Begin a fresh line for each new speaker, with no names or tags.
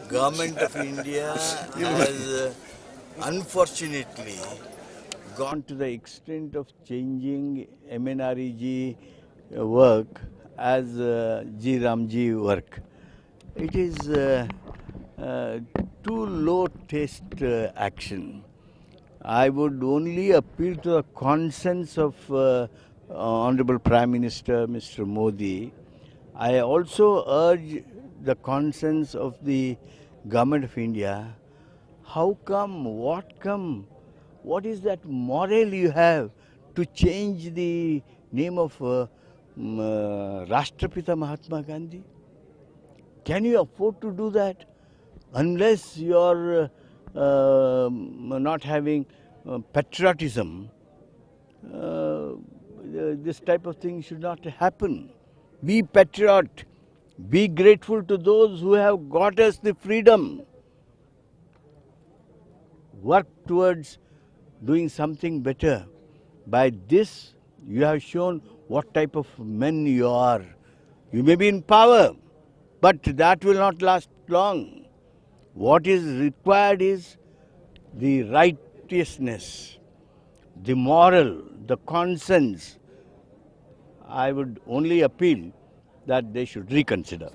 Government of India has unfortunately gone to the extent of changing MNREG work as G Ramji work. It is too low taste action. I would only appeal to the conscience of Honorable Prime Minister Mr. Modi. I also urge the conscience of the Government of India. How come, what is that moral you have to change the name of Rashtrapita Mahatma Gandhi? Can you afford to do that? Unless you are not having patriotism, this type of thing should not happen. Be patriot. Be grateful to those who have got us the freedom. Work towards doing something better. By this, you have shown what type of men you are. You may be in power, but that will not last long. What is required is the righteousness, the moral, the conscience. I would only appeal that they should reconsider.